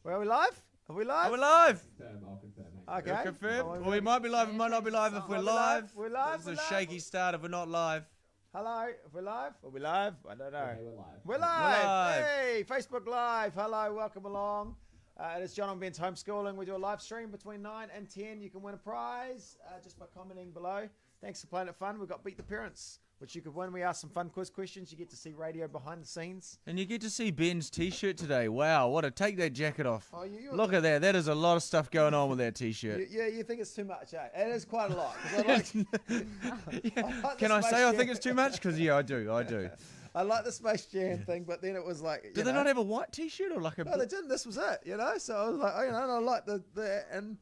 Are we live? Are we live? Are we live? I'll confirm. Okay. We'll confirm. Or we might be live, we might not be live if we're live. We're live. It's a shaky start if we're not live. Hello. If we're live? Are we live? I don't know. Okay, we're live. We're live. live. Hey, Facebook Live. Hello. Welcome along. It's Jono and Ben's homeschooling. We do a live stream between 9 and 10. You can win a prize just by commenting below. Thanks for playing it fun. We've got Beat the Parents, which you could win. We ask some fun quiz questions. You get to see radio behind the scenes. And you get to see Ben's t-shirt today. Wow, take that jacket off. Oh, Look at that. That is a lot of stuff going on with that t-shirt. You think it's too much, eh? It is quite a lot. 'Cause Can I say I think it's too much? Because, yeah, I do. I like the Space Jam thing, but then it was like... Did they not have a white t-shirt or like a... No, they didn't. This was it, you know? So I was like, oh, you know, and I like the and...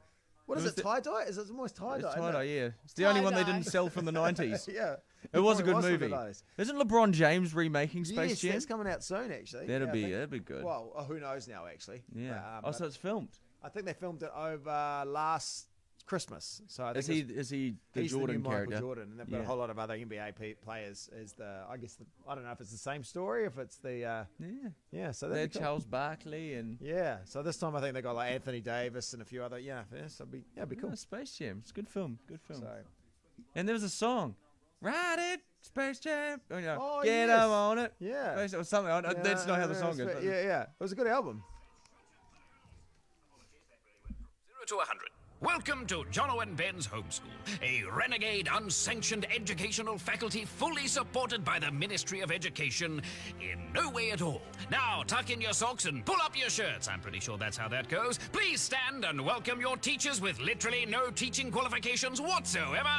What is it, tie-dye? It's almost tie-dye. It's tie-dye, yeah. It's the only one they didn't sell from the 90s. Yeah. It was a good from the movie. 90s. Isn't LeBron James remaking Space Yes, Jam? it's coming out soon, actually. That'd be good. Well, who knows now, actually. Yeah. But, So it's filmed. I think they filmed it over last Christmas. So I think Is he the he's Jordan the new character? Michael Jordan, and they've got a whole lot of other NBA players. I don't know if it's the same story, if it's the So They had cool. Charles Barkley and Yeah, so this time I think they got like Anthony Davis and a few other so it'd be cool. Space Jam. It's a good film. So And there was a song, Ride It, Space Jam. Oh, yeah. Oh, Get yes. up on it. yeah. Space, or something. That's not how the song goes. but- Yeah, it was a good album. 0 to 100. Welcome to Jono and Ben's Homeschool, a renegade, unsanctioned educational faculty fully supported by the Ministry of Education in no way at all. Now, tuck in your socks and pull up your shirts. I'm pretty sure that's how that goes. Please stand and welcome your teachers with literally no teaching qualifications whatsoever,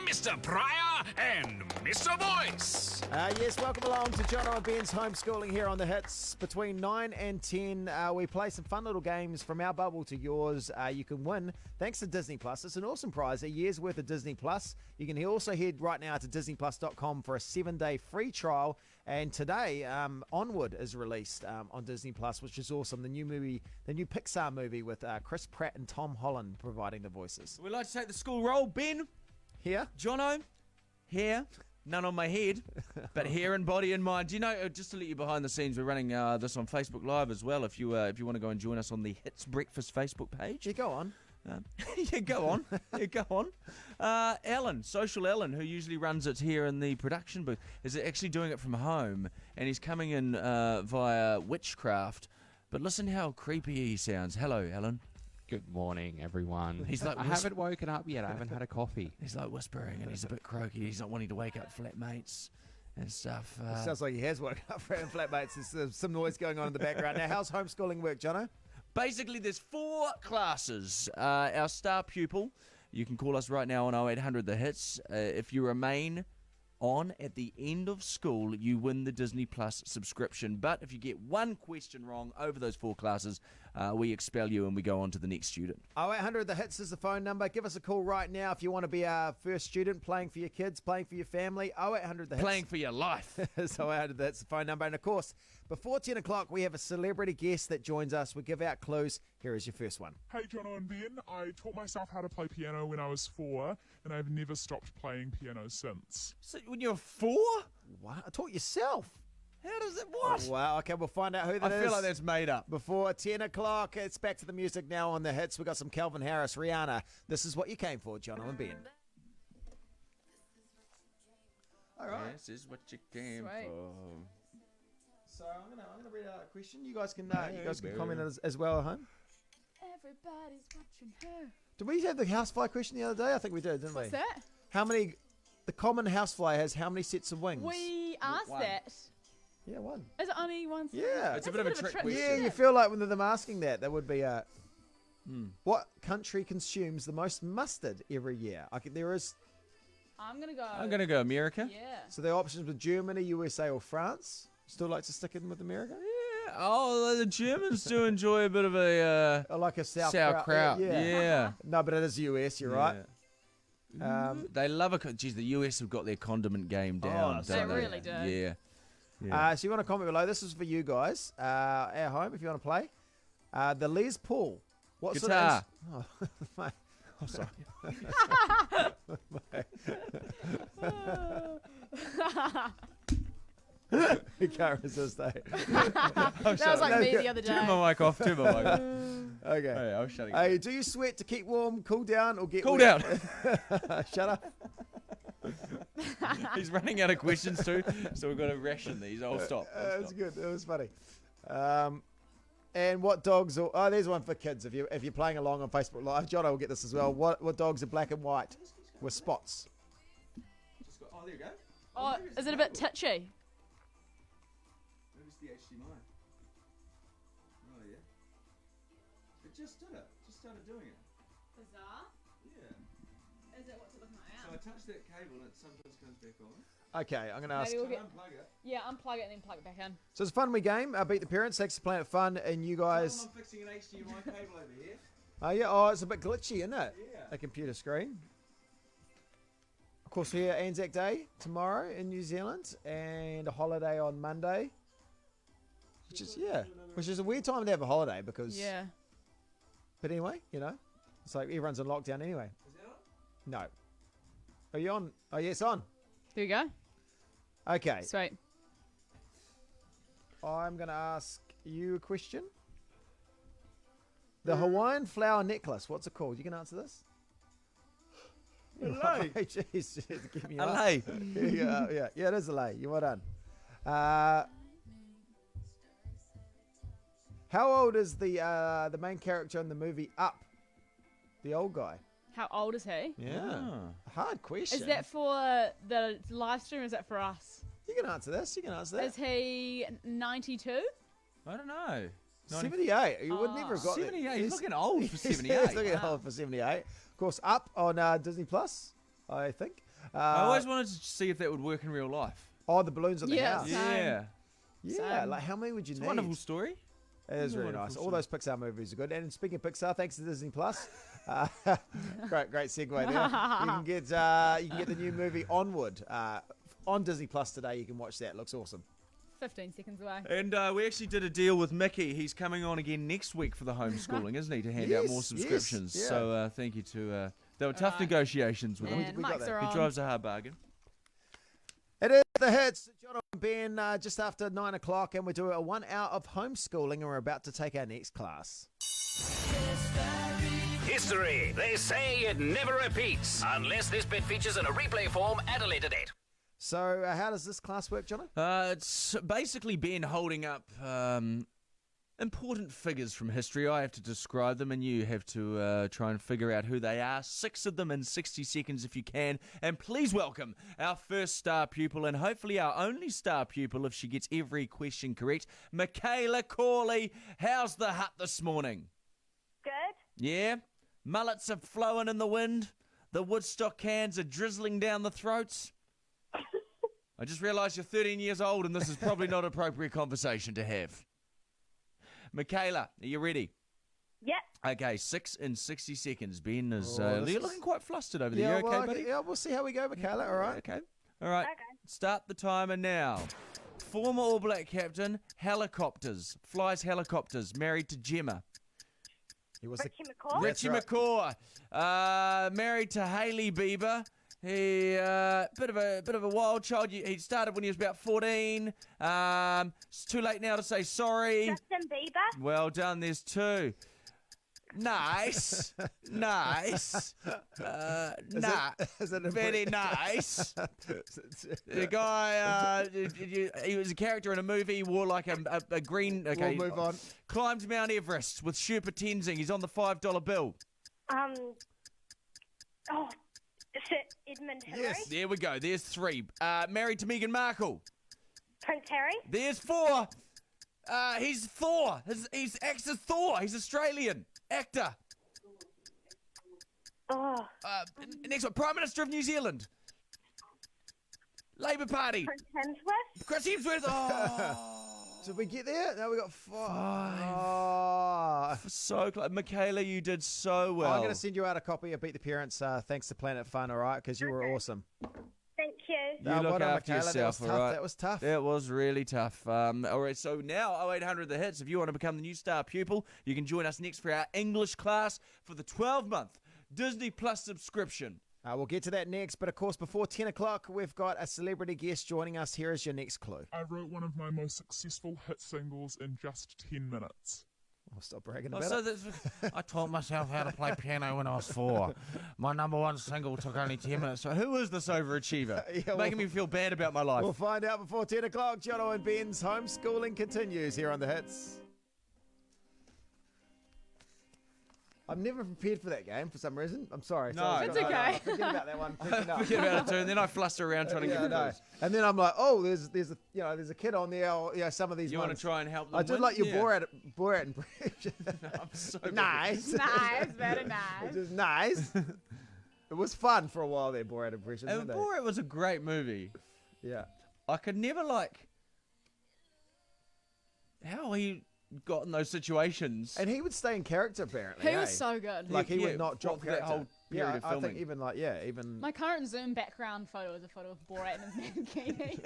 Mr. Pryor and Mr. Voice. Yes, welcome along to Jono and Ben's Homeschooling here on the Hits. Between 9 and 10, we play some fun little games from our bubble to yours. You can win, thanks to Disney Plus. It's an awesome prize, a year's worth of Disney Plus. You can also head right now to disneyplus.com for a 7-day free trial. And today, Onward is released on Disney Plus, which is awesome. The new Pixar movie with Chris Pratt and Tom Holland providing the voices. We'd like to take the school roll. Ben, Here? Jono, hair, none on my head, but hair and body and mind. Do you know, just to let you behind the scenes, we're running this on Facebook Live as well. If you want to go and join us on the Hits Breakfast Facebook page. Yeah, go on. Go on. Ellen, Social Ellen, who usually runs it here in the production booth, is actually doing it from home, and he's coming in via Witchcraft. But listen how creepy he sounds. Hello, Ellen. Good morning, everyone. He's like I haven't woken up yet. I haven't had a coffee. He's like whispering, and he's a bit croaky. He's not wanting to wake up flatmates and stuff. Sounds like he has woken up for flatmates. There's some noise going on in the background. Now, how's homeschooling work, Jono? Basically, there's 4 classes. Our star pupil, you can call us right now on 0800 The Hits. If you remain on at the end of school, you win the Disney Plus subscription. But if you get one question wrong over those 4 classes, we expel you and we go on to the next student. 0800 The Hits is the phone number. Give us a call right now if you want to be our first student, playing for your kids, playing for your family. 0800 The Hits. Playing for your life. So 0800 that's the phone number. And of course, before 10 o'clock, we have a celebrity guest that joins us. We give out clues. Here is your first one. Hey Jono and Ben, I taught myself how to play piano when I was 4, and I've never stopped playing piano since. So when you're 4? What? I taught yourself. How does it, what? Wow, okay, we'll find out who that is. I feel like that's made up. Before 10 o'clock, it's back to the music now on the Hits. We got some Calvin Harris, Rihanna. This is what you came for, Jono and Ben. All right. This is what you came Sweet. for. So I'm gonna read out a question. You guys can comment as well at home. Everybody's watching her. Did we have the housefly question the other day? I think we did, didn't we? What's that? How many? The common housefly has how many sets of wings? We asked One. that. Yeah, one. Is it only one? Yeah. It's a bit of a trick question. Yeah, you feel like when them asking that would be what country consumes the most mustard every year? There is. I'm gonna go. I'm going to go America. Yeah. So the options were Germany, USA, or France. Still like to stick in with America? Yeah. Oh, the Germans do enjoy a bit of a I like a sauerkraut. Yeah. No, but it is US. You're right. They love a. Geez, the US have got their condiment game down. they don't really do. Yeah. So you want to comment below? This is for you guys at home if you want to play. The Les Paul. What Guitar. Sort of mate. Oh, sorry. You can't resist, eh? That was like me the other day. Turn my mic off. Turn my mic off. Okay. Hey, I was shutting Hey, up. do you sweat to keep warm, cool down, or get Cool wet? down. Shut up. He's running out of questions too, so we've got to ration these. I'll stop. That's good. That was funny. And what dogs? There's one for kids. If you're playing along on Facebook Live, Jono will get this as well. What dogs are black and white with spots? Oh, there you go. Oh, is it a bit titchy? Where's the HDMI? Oh yeah. It just did it. Just started doing it. Bizarre. Yeah. Is it what's it looking like So I now? touch that cable and it sometimes comes back on. Okay, I'm going to ask. Maybe we'll get, Unplug it. yeah, unplug it and then plug it back in. So it's a fun wee game. Beat the parents. Thanks for playing it fun. And you guys. I'm fixing an HDMI cable over here. Oh yeah. Oh, it's a bit glitchy, isn't it? Yeah. A computer screen. Of course, we're here Anzac Day tomorrow in New Zealand, and a holiday on Monday. Which is a weird time to have a holiday because. Yeah. But anyway, it's like everyone's in lockdown anyway. Is that on? No. Are you on? Oh yes, on. There we go. Okay. Sweet. I'm going to ask you a question. The Hawaiian flower necklace, what's it called? You can answer this? Hello. Jeez, give me up. LA. Yeah, it is a lay. You well done. How old is the main character in the movie Up? The old guy. How old is he? Yeah. Ah. Hard question. Is that for the live stream or is that for us? You can answer this. Is he 92? I don't know. 78. You would never have got that. 78. He's looking old for He's 78. looking old for 78. Of course, Up on Disney Plus, I think. I always wanted to see if that would work in real life. Oh, the balloons on the Yeah, house. Same. Yeah. Yeah, Same. like how many would you It's need? a wonderful story. It is really Wonderful nice. All story. those Pixar movies are good. And speaking of Pixar, thanks to Disney Plus. Great segue there. You can get the new movie Onward on Disney Plus today. You can watch that. It looks awesome. 15 seconds away. And we actually did a deal with Mickey. He's coming on again next week for the homeschooling, isn't he, to hand out more Yes, subscriptions. yes, yeah. So thank you to... they were tough Alright. negotiations with him. And we got mics that. are He on. drives a hard bargain. It is the hits. Jono and Ben just after 9 o'clock, and we're doing a 1 hour of homeschooling, and we're about to take our next class. History. They say it never repeats unless this bit features in a replay form at a later date. So, how does this class work, Jono? It's basically Ben holding up important figures from history. I have to describe them, and you have to try and figure out who they are. 6 of them in 60 seconds if you can. And please welcome our first star pupil, and hopefully our only star pupil if she gets every question correct, Michaela Corley. How's the hut this morning? Good. Yeah? Mullets are flowing in the wind. The Woodstock cans are drizzling down the throats. I just realised you're 13 years old and this is probably not an appropriate conversation to have. Michaela, are you ready? Yep. Okay, 6 in 60 seconds. Ben is... Oh, this you're is- looking quite flustered over there. You okay, buddy? Yeah, we'll see how we go, Michaela. All right. Okay. All right. Okay. Start the timer now. Former All Black captain, flies helicopters, married to Gemma. He was Richie McCaw. Richie right. McCaw, married to Hailey Bieber. He bit of a wild child. He started when he was about 14. It's too late now to say sorry. Justin Bieber. Well done. There's 2. Nice, nice, Is it a very break? nice. The guy, he was a character in a movie. He wore like a green. Okay, We'll move on. Climbed Mount Everest with Sherpa Tenzing. He's on the $5 bill. Is it Edmund Hillary? Yes. There we go. There's 3. Married to Meghan Markle. Prince Harry. There's 4. He's Thor. He's acts as Thor. He's Australian actor. Oh, Next one, Prime Minister of New Zealand. Labour Party. Prince Hemsworth. Chris Hemsworth. Oh. Did we get there? No, we got 5. 5. Oh. So close. Michaela, you did so well. I'm going to send you out a copy of Beat the Parents thanks to Planet Fun, all right? Because you were awesome. Thank you. You Well look done, after Michaela. yourself, That was all tough. right? That was tough. It was really tough. All right, so now 0800 The Hits. If you want to become the new star pupil, you can join us next for our English class for the 12-month Disney Plus subscription. We'll get to that next, but of course, before 10 o'clock, we've got a celebrity guest joining us. Here is your next clue. I wrote one of my most successful hit singles in just 10 minutes. I'll stop bragging about it. I taught myself how to play piano when I was 4. My number one single took only 10 minutes. So who is this overachiever? Making me feel bad about my life. We'll find out before 10 o'clock. Jono and Ben's homeschooling continues here on The Hits. I'm never prepared for that game for some reason. I'm sorry. No. It's okay. Forget about that one. Forget about it too, and then I fluster around trying to get the clues. And then I'm like, oh, there's a kid on there. Or, some of these. You want ones. to try and help them I did win? like your Yeah. Borat impression. I'm so bad. Nice. Nice, very nice. Which is nice. It was fun for a while there, Borat impressions. And Borat was a great movie. Yeah. I could never how he got in those situations. And he would stay in character apparently. He was so good. Like he Yeah, would not drop for that character. whole period of I filming. think even My current Zoom background photo is a photo of Borat in his bikini.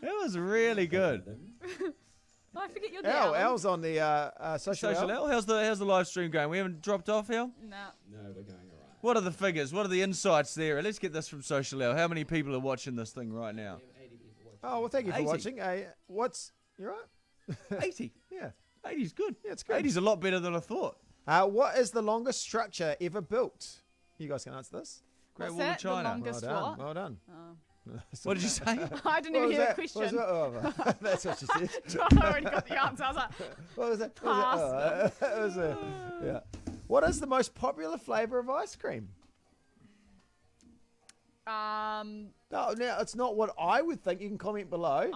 It was really good. I forget you're Al. down. Al's on the social. Social L, how's the live stream going? We haven't dropped off, Al? No. No, we're going all right. What are the figures? What are the insights there? Let's get this from Social L. How many people are watching this thing right now? 80 people watching. Oh well, thank you for 80. watching. You're right. 80. Yeah. 80's good. Yeah, it's good. 80's a lot better than I thought. What is the longest structure ever built? You guys can answer this. Great What's Wall of that? The China. longest Well done. what? Well done. Oh. What did you say? I didn't What even was hear the that? question. What was that? Oh, that's what she said. I already got the answer. I was like, What was that? Pass. It was yeah. What is the most popular flavour of ice cream? No, now it's not what I would think. You can comment below.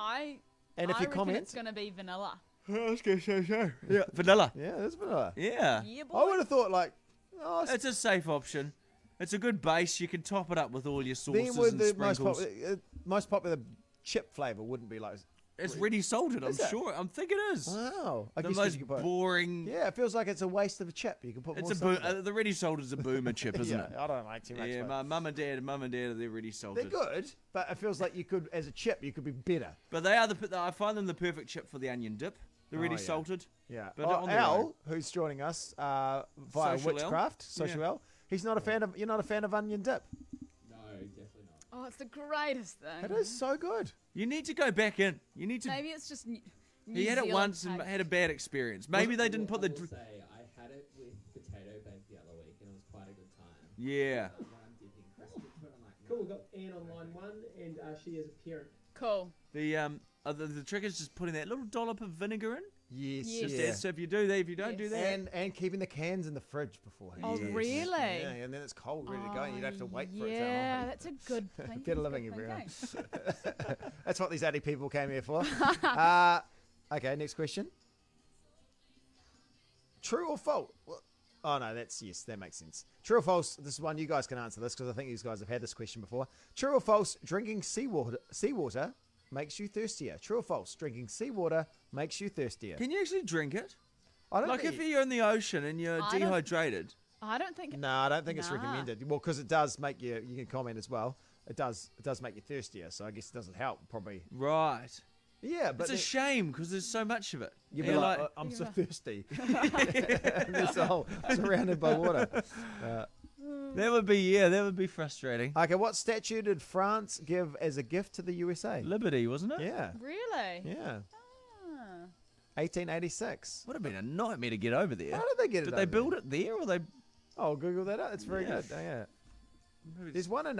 And if I you reckon comment, it's going to be vanilla. Yeah, vanilla. yeah, that's vanilla. Yeah. Yeah, I would boy. have thought it's It's a safe option. It's a good base. You can top it up with all your sauces then would and the most sprinkles. most popular chip flavour wouldn't be like. It's ready salted, I'm Is it? sure. I'm thinking it is. Wow, I The guess most you could put. boring. Yeah, it feels like it's a waste of a chip. You can put It's more a stuff in it. the ready salted is a boomer chip, isn't Yeah, it? I don't like too much. Yeah, but my mum and dad, they're ready they're salted. good, but it feels like you could, as a chip, you could be better. But they are I find them the perfect chip for the onion dip. The ready Oh, yeah. salted. Yeah. But Oh, on the Al, road. who's joining us via Social L? Witchcraft, Social Yeah. L, he's not a fan of. You're not a fan of onion dip. No, definitely not. Oh, it's the greatest thing. It is so good. You need to go back in. You need to. Maybe it's just New He had it Zealand once and taste. had a bad experience. Maybe they didn't put I the. will say, I had it with potato bake the other week, and it was quite a good time. Yeah. When I'm dipping crisp into it, I'm like, cool, we got Anne on line 1, and she is a parent. Cool. The trick is just putting that little dollop of vinegar in. Yes. Yes. Just that. So if you do that, if you don't do Yes. that, And keeping the cans in the fridge beforehand. Oh, Yes. really? Yeah, and then it's cold, ready to go, and you don't have to wait for it to Yeah, happen. that's a good thing. Get a That's living, good everyone. thinking. That's what these 80 people came here for. Okay, next question. True or false? Oh, no, yes, that makes sense. True or false? This is one you guys can answer this because I think these guys have had this question before. True or false? Drinking seawater makes you thirstier. True or false? Drinking seawater makes you thirstier. can you actually drink it? I don't Like think if you're in the ocean and you're I don't- dehydrated. I don't think. No, I don't think it's Nah. recommended. Well, because it does make you. You can comment as well. It does make you thirstier. So I guess it doesn't help. Probably. Right. Yeah, but It's a shame because there's so much of it. you'd be You're like, I'm so thirsty. It's all surrounded by water. that would be frustrating. Okay, what statue did France give as a gift to the USA? Liberty, wasn't it? Yeah, Really? yeah. Ah. 1886. Would have been a nightmare to get over there. How did they get it? Did they over build there? it there or they? Oh, Google that out. It's very Yeah. good. Oh, yeah. Maybe There's it's- one in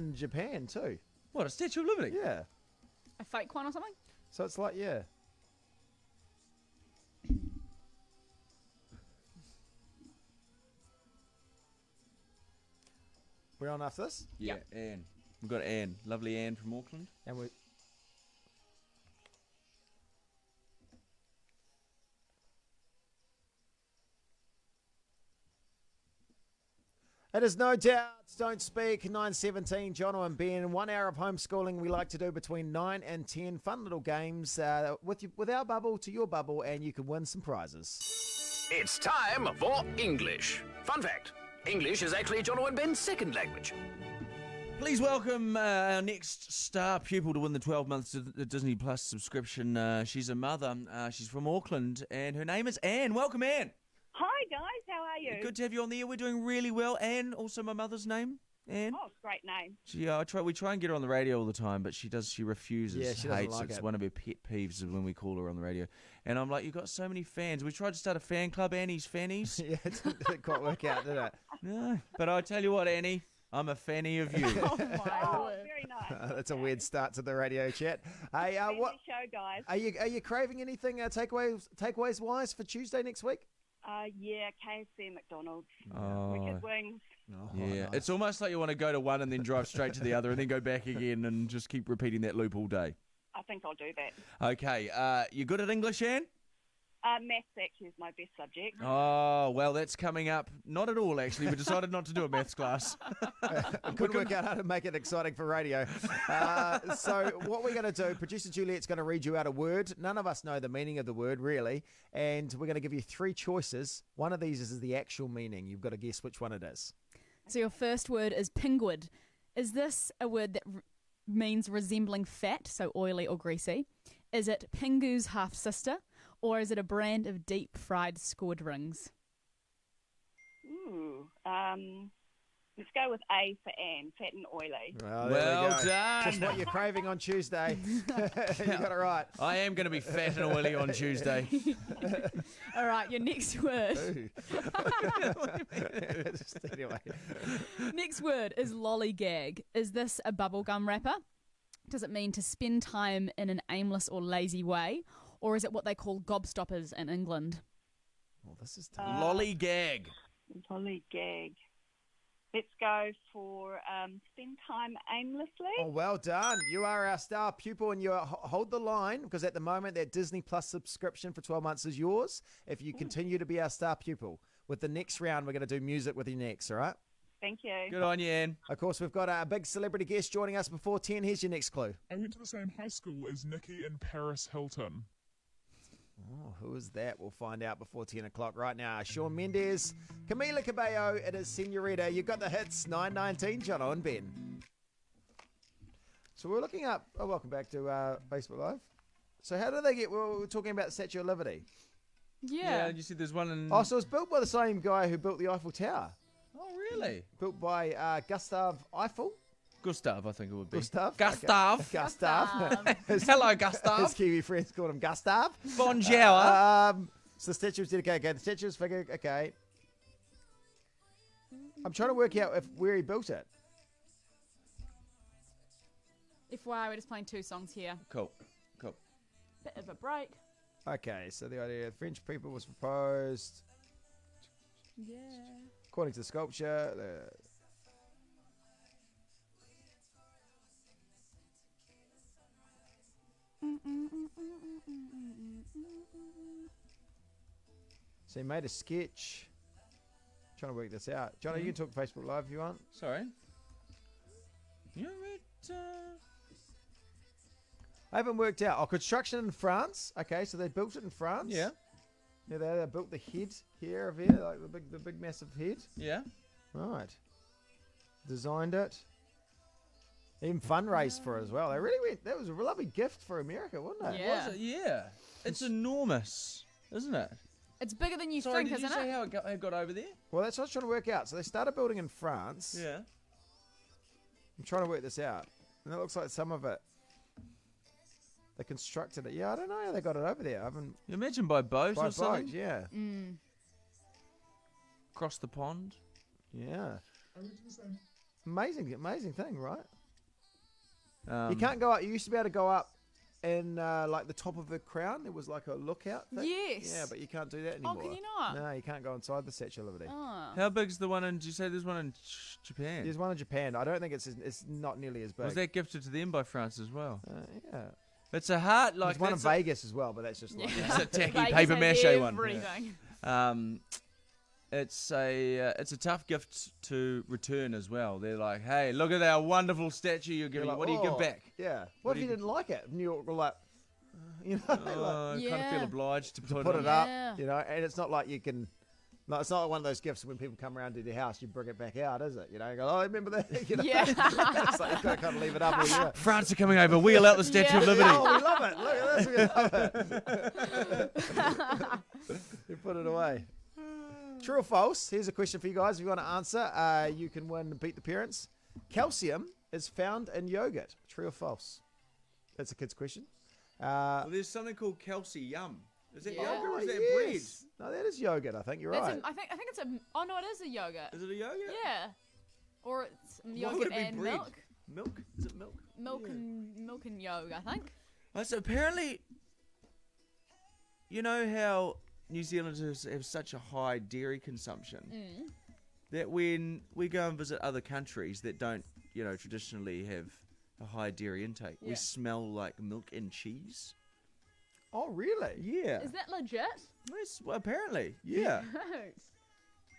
in Japan too. What, a Statue of Liberty? Yeah. A fake one or something? So it's like We're on after this, Yeah, Anne. We've got Anne, lovely Anne from Auckland. and we. It is no doubt. Don't speak. 9:17. Jono and Ben. 1 hour of homeschooling we like to do between 9 and 10. Fun little games with our bubble to your bubble, and you can win some prizes. It's time for English. Fun fact, English is actually Jono and Ben's second language. Please welcome our next star pupil to win the 12 months Disney Plus subscription. She's a mother. She's from Auckland, and her name is Anne. Welcome, Anne. Hi guys, how are you? Good to have you on the air. We're doing really well. Anne, also my mother's name. Anne. Oh, great name. We try and get her on the radio all the time, but she refuses. Yeah, she doesn't hates like It's it. one of her pet peeves when we call her on the radio. And I'm like, you've got so many fans. We tried to start a fan club, Annie's Fannies. Yeah, it didn't quite work out, did it? No, but I tell you what, Annie, I'm a fanny of you. Oh my Oh, word. very nice. That's a weird start to the radio chat. Hey, Friendly what show, guys. are you craving anything takeaways wise for Tuesday next week? Yeah, KFC, McDonald's, Oh, Wicked Wings. yeah. nice. It's almost like you want to go to one and then drive straight to the other and then go back again and just keep repeating that loop all day. I think I'll do that. Okay, you good at English, Anne? Maths actually is my best subject. Oh, well, that's coming up. Not at all, actually. We decided not to do a maths class. I couldn't work out how to make it exciting for radio. So what we're going to do, producer Juliet's going to read you out a word. None of us know the meaning of the word, really. And we're going to give you 3 choices. One of these is the actual meaning. You've got to guess which one it is. So your first word is pingwid. Is this a word that means resembling fat, so oily or greasy? Is it Pingu's half-sister? Or is it a brand of deep fried squid rings? Ooh, let's go with A for Anne, fat and oily. Well, there Well we go. done. Just what you're craving on Tuesday. You got it right. I am going to be fat and oily on Tuesday. All right, your next word. Ooh. Just anyway. Next word is lollygag. Is this a bubblegum wrapper? Does it mean to spend time in an aimless or lazy way? Or is it what they call gobstoppers in England? Well, this is tough. Lollygag. Lollygag. Let's go for spend time aimlessly. Oh, well done. You are our star pupil, and you hold the line, because at the moment that Disney Plus subscription for 12 months is yours if you continue to be our star pupil. With the next round, we're going to do music with you next, all right? Thank you. Good on you, Anne. Of course, we've got a big celebrity guest joining us before 10. Here's your next clue. I went to the same high school as Nikki and Paris Hilton. Oh, who is that? We'll find out before 10 o'clock right now. Shawn Mendes, Camila Cabello, it is Senorita. You got the hits, 9:19, Jono and Ben. So we're looking up, welcome back to Facebook Live. So how did they get, we were talking about the Statue of Liberty. Yeah. You said there's one in... Oh, so it's built by the same guy who built the Eiffel Tower. Oh, really? Built by Gustav Eiffel. Gustav, I think it would be. Gustav? Gustav. Okay. Gustav. Hello, Gustav. His Kiwi friends called him Gustav. Bonjour. So the statue was dedicated. Okay, the statue was figured. Okay. I'm trying to work out where he built it. FYI, we're just playing 2 songs here. Cool. Bit of a break. Okay, so the idea of French people was proposed. Yeah. According to the sculpture, so he made a sketch. Trying to work this out. Johnny, you can talk Facebook Live if you want. Sorry. You're at... I haven't worked out. Oh, construction in France. Okay, so they built it in France. Yeah. Yeah, they built the head here of here, like the big massive head. Yeah. Right. Designed it. Even fundraised for it as well. They really went. That was a lovely gift for America, wasn't it? Yeah. Was it? Yeah. It's enormous, isn't it? It's bigger than you Sorry, think, did you isn't say it? how it got over there? Well, that's what I was trying to work out. So they started building in France. Yeah. I'm trying to work this out. And it looks like some of it, they constructed it. Yeah, I don't know how they got it over there. I haven't. You imagine by boat By or something? boat, yeah. Across the pond? Yeah. I went to the same. Amazing thing, right? Um, You can't go up. You used to be able to go up in like the top of the crown. There was like a lookout thing. Yes. Yeah, but you can't do that Oh, anymore. can you not? No, you can't go inside the Statue of Liberty. Oh. How big's the one in... Did you say there's one in Japan? There's one in Japan. I don't think it's not nearly as big. Was that gifted to them by France as well? Yeah. It's a hard... There's Like, one in that's a- Vegas as well, but that's just like It's a tacky Vegas paper has mache one. everything. It's a tough gift to return as well. They're like, hey, look at our wonderful statue you're You're giving. like, What do you give "Oh, back? Yeah. What What do if you you- didn't like it? And you're like, you know, like, Oh, I kind of feel Yeah. obliged to put put it it on. Yeah. up, you know, and it's not like you can. No, it's not like one of those gifts when people come around to your house, you bring it back out, is it? You know, you go, oh, remember that? You know? Yeah. It's like you've got to kind of leave it up all year. France are coming over. Wheel out the Statue of Yeah. Liberty. Oh, we love it. Look at this. We love it. You put it away. True or false? Here's a question for you guys. If you want to answer, you can win Beat the Parents. Calcium is found in yogurt. True or false? That's a kid's question. Well, there's something called calcium. Is that Yeah. yogurt or is that yes. No, that is yogurt. I think you're right. I think it's a. Oh no, it is a yogurt. bread? Is it a yogurt? Yeah. Or it's Why would yogurt it be and bread? milk. Milk? Is it milk? Milk and yogurt, I think. So apparently, you know how New Zealanders have such a high dairy consumption that when we go and visit other countries that don't, traditionally have a high dairy intake, we smell like milk and cheese. Oh, really? Yeah. Is that legit? Yes, well, apparently, yeah.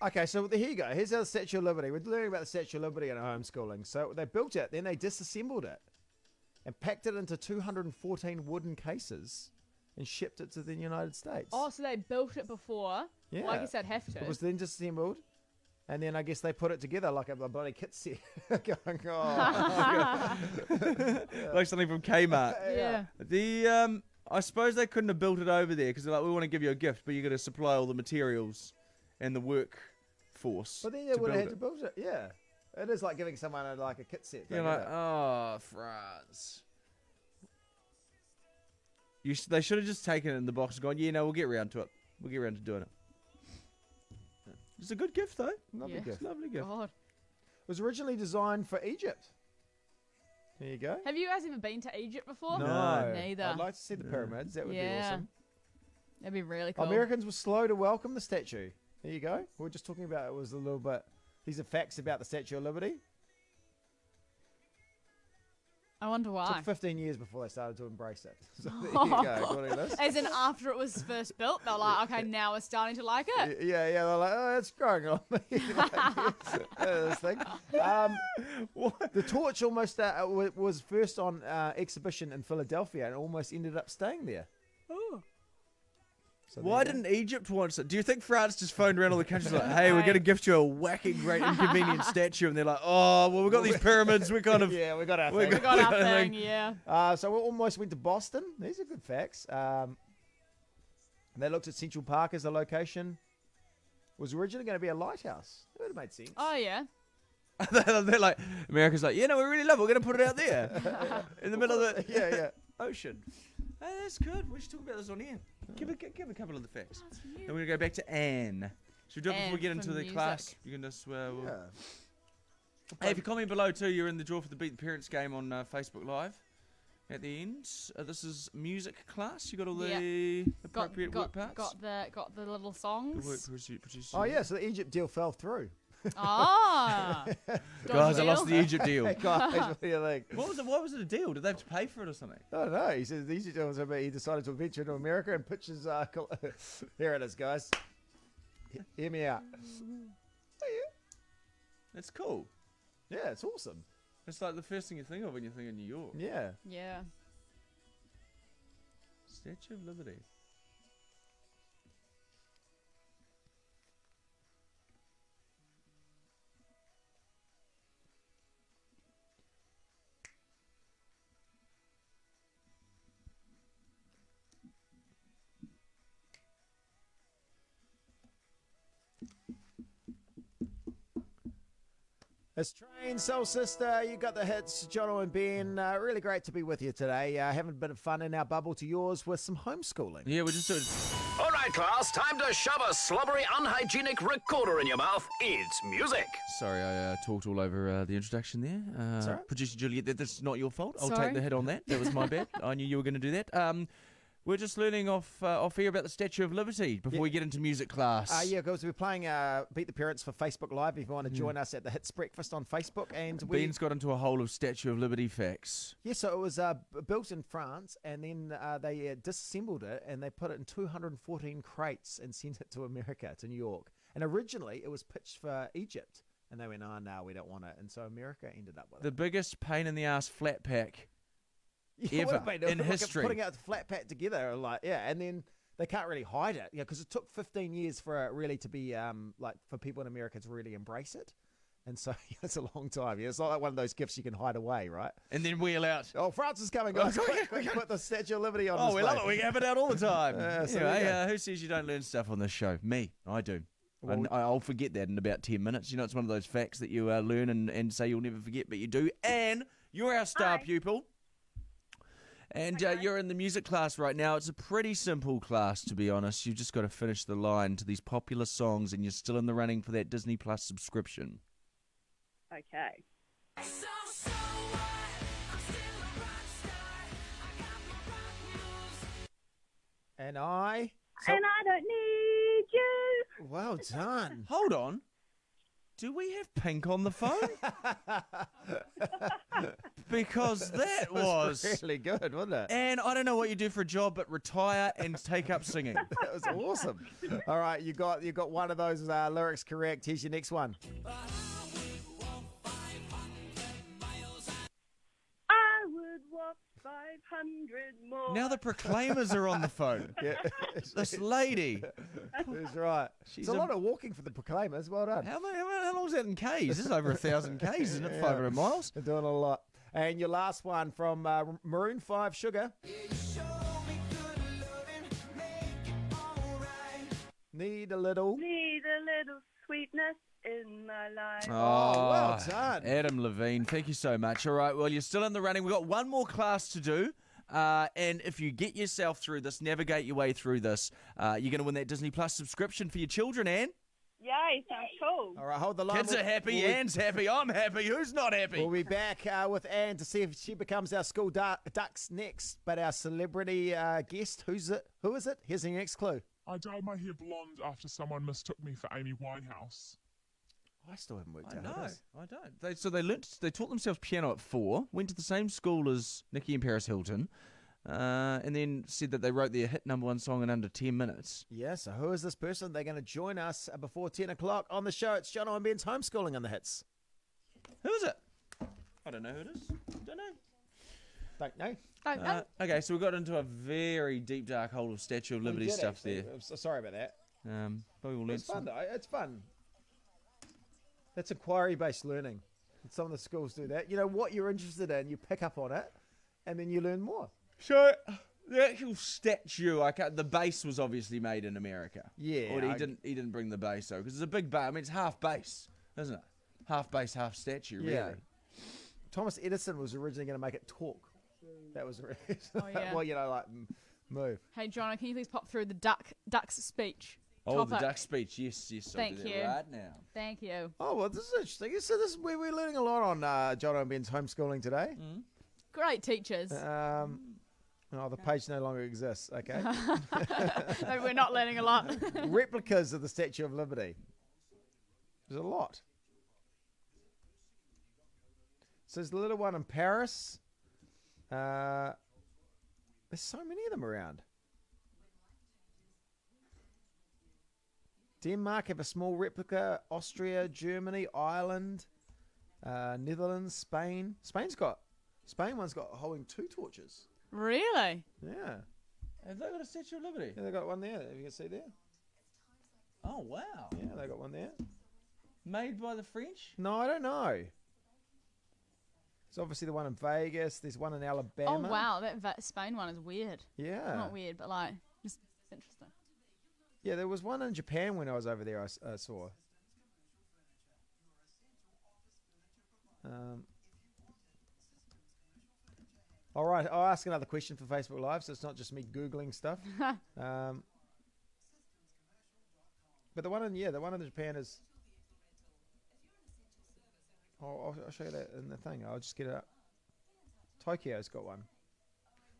Okay, so here you go. Here's our Statue of Liberty. We're learning about the Statue of Liberty in our homeschooling. So they built it, then they disassembled it and packed it into 214 wooden cases and shipped it to the United States. Oh, so they built it before. Yeah. Well, I guess they'd have to. It was then disassembled, and then I guess they put it together like a bloody kit set. Going, Like something from Kmart. Yeah. I suppose they couldn't have built it over there because they're like, we want to give you a gift, but you got to supply all the materials and the workforce. But then they would have had to build it. Yeah. It is like giving someone a kit set. You're like, oh, France. They should have just taken it in the box and gone, yeah, no, we'll get around to it. We'll get around to doing it. It's a good gift, though. Lovely gift. Lovely gift. God. It was originally designed for Egypt. There you go. Have you guys ever been to Egypt before? No. Neither. I'd like to see the pyramids. That would be awesome. That'd be really cool. Americans were slow to welcome the statue. There you go. We were just talking about it was a little bit. These are facts about the Statue of Liberty. I wonder It why. took 15 years before they started to embrace it. So there you go. According to this. As in after it was first built, they're like, okay, now we're starting to like it. Yeah. They're like, oh, it's growing on me. This thing. The torch almost was first on exhibition in Philadelphia and almost ended up staying there. Oh. So Why there you didn't Egypt want it? Do you think France just phoned around all the countries like, hey, we're going to gift you a whacking great inconvenient statue? And they're like, oh, well, we've got these pyramids. We kind go. of... Yeah, we got our we thing. We got our thing, yeah. So we almost went to Boston. These are good facts. They looked at Central Park as a location. It was originally going to be a lighthouse. That would have made sense. Oh, yeah. they're like, America's like, yeah, no, we really love it. We're going to put it out there in the middle of the Yeah. ocean. Hey, that's good. We should talk about this on here. Give a couple of the facts. Then we're going to go back to Anne. Should we do it before Anne we get into from the music. class? You can just... Yeah. Hey, if you comment below too, you're in the draw for the Beat the Parents game on Facebook Live. At the end, this is music class. You got all the appropriate work parts. Got the little songs. The work producer. Oh, yeah. So the Egypt deal fell through. Ah. Guys, I lost the Egypt deal. Hey, guys, what do you think? What was it? What was it a deal? Did they have to pay for it or something? I don't know. He says the Egypt deal was about he decided to venture into America and pitches. Here it is, guys. Hear me out. That's cool. Yeah, it's awesome. It's like the first thing you think of when you think of New York. Yeah. Yeah. Statue of Liberty. It's Train, Soul Sister, you got the hits, Jono and Ben. Really great to be with you today. Having a bit of fun in our bubble to yours with some homeschooling. Yeah, we're just doing... All right, class, time to shove a slobbery, unhygienic recorder in your mouth. It's music. Sorry, I talked all over the introduction there. Sorry? Producer Juliet, that's not your fault. I'll Sorry. take the hit on that. That was my bad. I knew you were going to do that. We're just learning off here about the Statue of Liberty before we get into music class. Yeah, guys, we're playing Beat the Parents for Facebook Live if you want to join us at the Hits Breakfast on Facebook. And Ben's got into a hole of Statue of Liberty facts. Yeah, so it was built in France, and then they disassembled it, and they put it in 214 crates and sent it to America, to New York. And originally, it was pitched for Egypt, and they went, oh, no, we don't want it. And so America ended up with The it. biggest pain in the ass flat pack Yeah, ever what about it? in Like history. putting out the flat pack together, and then they can't really hide it, because it took 15 years for it really to be, for people in America to really embrace it. And so it's a long time. Yeah, it's not like one of those gifts you can hide away, right? And then wheel out. Oh, France is coming, guys. Quick, put the Statue of Liberty on Oh, we display. love it. We have it out all the time. So there you Anyway, go. who says you don't learn stuff on this show? Me. I do. Well, I'll forget that in about 10 minutes. You know, it's one of those facts that you learn and say you'll never forget, but you do. And you're our star pupil. And you're in the music class right now. It's a pretty simple class, to be honest. You've just got to finish the line to these popular songs, and you're still in the running for that Disney Plus subscription. Okay. And I... And I don't need you. Well done. Hold on. Do we have Pink on the phone? Because that was really good, wasn't it? And I don't know what you do for a job, but retire and take up singing. That was awesome. All right, you got one of those lyrics correct. Here's your next one. I would walk 500 more. Now the Proclaimers are on the phone. Yeah, This lady. that's right. She's It's a lot of walking for the Proclaimers. Well done. How long is that in Ks? This is over 1,000 Ks, isn't it? 500 miles. They're doing a lot. And your last one from Maroon 5, Sugar. Need a little. Need a little sweetness in my life. Oh, well done. Adam Levine, thank you so much. All right, well, you're still in the running. We've got one more class to do. And if you get yourself through this, navigate your way through this, you're going to win that Disney Plus subscription for your children, Anne. Yay, sounds cool. All right, hold the line. Kids are happy, Anne's happy, I'm happy. Who's not happy? We'll be back with Anne to see if she becomes our school ducks next. But our celebrity guest, who is it? Here's the next clue. I dyed my hair blonde after someone mistook me for Amy Winehouse. I still haven't worked I out. know, I don't. They taught themselves piano at 4, went to the same school as Nikki and Paris Hilton, and then said that they wrote their hit #1 song in under 10 minutes. Yeah, so who is this person? They're going to join us before 10 o'clock on the show. It's Jono and Ben's Homeschooling on the Hits. Who is it? I don't know who it is. Don't know. Don't know. Don't know. Okay, so we got into a very deep, dark hole of Statue of Liberty We did, stuff actually. there. I'm sorry about that. But we will learn It's fun, though. It's fun. That's inquiry-based learning. Some of the schools do that. You know what you're interested in, you pick up on it, and then you learn more. So the actual statue, the base was obviously made in America. Yeah, Or he didn't bring the base though, because it's a big base. I mean, it's half base, isn't it? Half base, half statue. Really. Yeah. Thomas Edison was originally going to make it talk. That was yeah. well, move. Hey, John, can you please pop through the duck's speech? Oh, the Topic. duck speech. Yes. I'll Thank do that you. right now. Thank you. Oh, well, this is interesting. So we're learning a lot on Jono and Ben's Homeschooling today. Great teachers. The page no longer exists. Okay. Maybe we're not learning a lot. Replicas of the Statue of Liberty. There's a lot. So there's the little one in Paris. There's so many of them around. Denmark have a small replica. Austria, Germany, Ireland, Netherlands, Spain. Spain one's got holding 2 torches. Really? Yeah. Have they got a Statue of Liberty? Yeah, they got one there. You can see there. Oh, wow. Yeah, they got one there. Made by the French? No, I don't know. It's obviously the one in Vegas. There's one in Alabama. Oh, wow. That Spain one is weird. Yeah. Not weird, but just interesting. Yeah, there was one in Japan when I was over there. I saw. All right, I'll ask another question for Facebook Live, so it's not just me googling stuff. But the one in Japan is. I'll show you that in the thing. I'll just get it up. Tokyo's got one.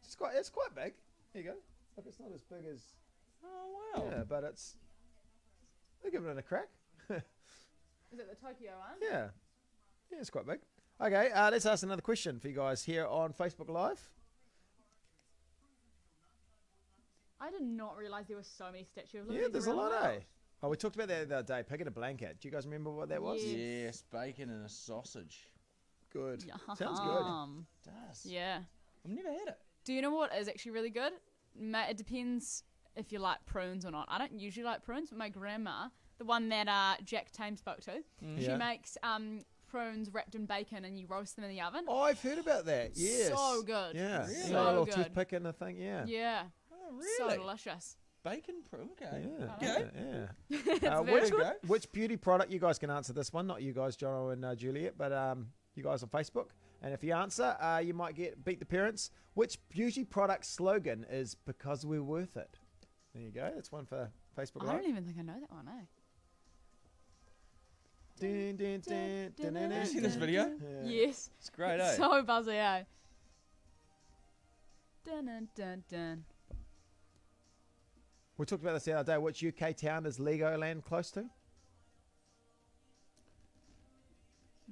It's quite big. Here you go. Look, it's not as big as. Oh, wow. Yeah, but they're giving it a crack. Is it the Tokyo one? Yeah, it's quite big. Okay, let's ask another question for you guys here on Facebook Live. I did not realise there were so many Statue of Liberty. Yeah, there's a around lot, the world. Oh, we talked about that the other day. Pig in a blanket. Do you guys remember what that was? Yeah. Yes, bacon and a sausage. Good. Yum. Sounds good. It does. Yeah. I've never had it. Do you know what is actually really good? It depends if you like prunes or not. I don't usually like prunes, but my grandma, the one that Jack Tame spoke to, she Yeah. makes prunes wrapped in bacon and you roast them in the oven. Oh, I've heard about that. Yes. So good. Yeah. Really? You know, a little So good. toothpick in the thing. Yeah. Yeah. Oh, So really? delicious. Bacon okay. Yeah. It's Uh, very which, good. which beauty product, you guys can answer this one, not you guys, Jono and Juliet, but you guys on Facebook. And if you answer, you might beat the parents. Which beauty product slogan is "because we're worth it"? There you go. That's one for Facebook I Live. don't even think I know that one, eh? Dun, dun, dun, dun, dun, Have you dun, seen this dun. video? Yeah. Yes. It's great, eh? So buzzy, eh? Dun, dun, dun, dun. We talked about this the other day. Which UK town is Legoland close to?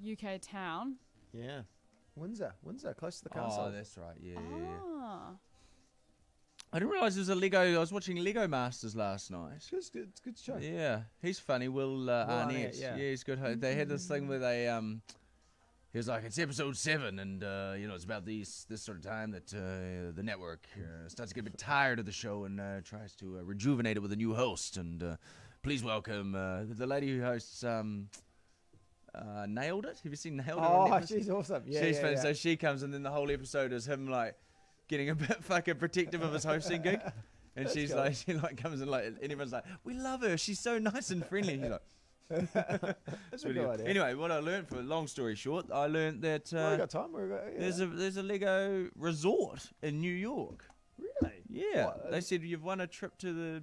UK town. Yeah. Windsor, close to the castle. Oh, that's right. Yeah. Ah. I didn't realise there was a Lego. I was watching Lego Masters last night. It's good show. Yeah, he's funny. Will Arnett. Arnett, yeah. He's good. They had this thing where they he was like, it's episode 7, and it's about this sort of time that the network starts to get a bit tired of the show and tries to rejuvenate it with a new host. And please welcome the lady who hosts Nailed It. Have you seen Nailed It? on Oh, Netflix? she's awesome. Yeah, She's yeah, funny. yeah. So she comes, and then the whole episode is him like getting a bit fucking protective of his hosting gig. And That's she's cool. like, she like comes and like, and everyone's like, we love her. She's so nice and friendly. And he's like, That's a really good good. idea. Anyway, what I learned, for long story short, I learned that we got time. Yeah. there's a Lego resort in New York. Really? Yeah, What, they said you've won a trip to the.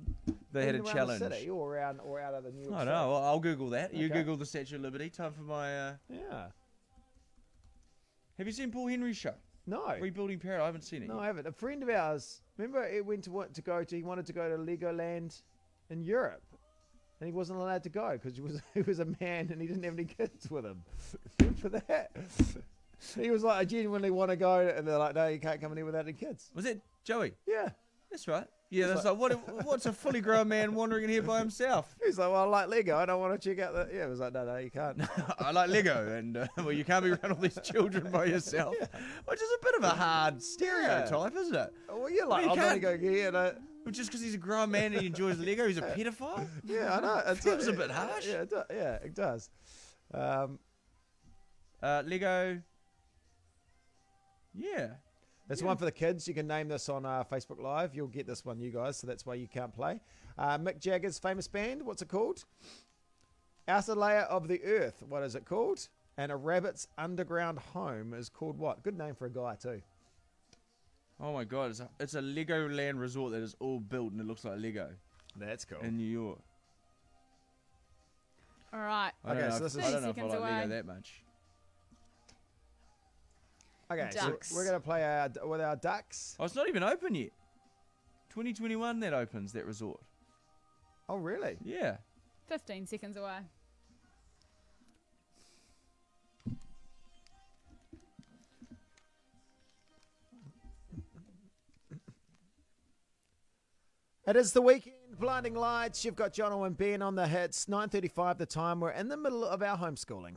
They had a around challenge. The city or out of the New York. I don't know. Well, I'll Google that. You Okay. Google the Statue of Liberty. Time for my. Yeah. Have you seen Paul Henry's show? No. Rebuilding Paradise. I haven't seen it. No, yet. I haven't. A friend of ours, remember, he went to want to go to. He wanted to go to Legoland in Europe, and he wasn't allowed to go because he was a man and he didn't have any kids with him. For that, he was like, I genuinely want to go, and they're like, no, you can't come in here without any kids. Was it Joey? Yeah. That's right. Yeah, that's like what's a fully grown man wandering in here by himself? He's like, well, I like Lego. I don't want to check out the. Yeah, it was like, no, you can't. I like Lego, and well, you can't be around all these children by yourself, which is a bit of a hard stereotype, isn't it? Well, you're like, You I'm can't- going to go here. And Just because he's a grown man and he enjoys Lego, he's a pedophile? yeah, I know. It Seems a bit harsh. Yeah, it does. Lego. Yeah. That's one for the kids. You can name this on Facebook Live. You'll get this one, you guys, so that's why you can't play. Mick Jagger's famous band, what's it called? Outer Layer of the Earth. What is it called? And a rabbit's underground home is called what? Good name for a guy, too. Oh my God, it's a Legoland resort that is all built and it looks like Lego That's cool. in New York. All right. I don't Okay, know so if- this I is- don't know if I 30 like Lego seconds that much. Okay, so Ducks. we're going to play with our ducks. Oh, it's not even open yet. 2021 that opens, that resort. Oh, really? Yeah. 15 seconds away. It is the weekend. Blinding Lights. You've got Jono and Ben on the hits. 9:35 the time. We're in the middle of our homeschooling.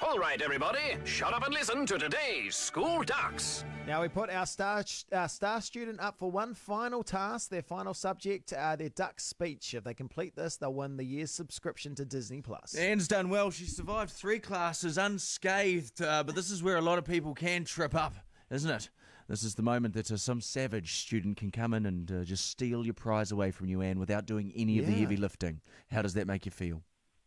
All right, everybody, shut up and listen to today's School Ducks. Now we put our star student up for one final task. Their final subject, their duck speech. If they complete this, they'll win the year's subscription to Disney Plus. Anne's done well. She survived 3 classes unscathed, but this is where a lot of people can trip up, isn't it? This is the moment that some savage student can come in and just steal your prize away from you, Anne, without doing any of the Yeah. heavy lifting. How does that make you feel?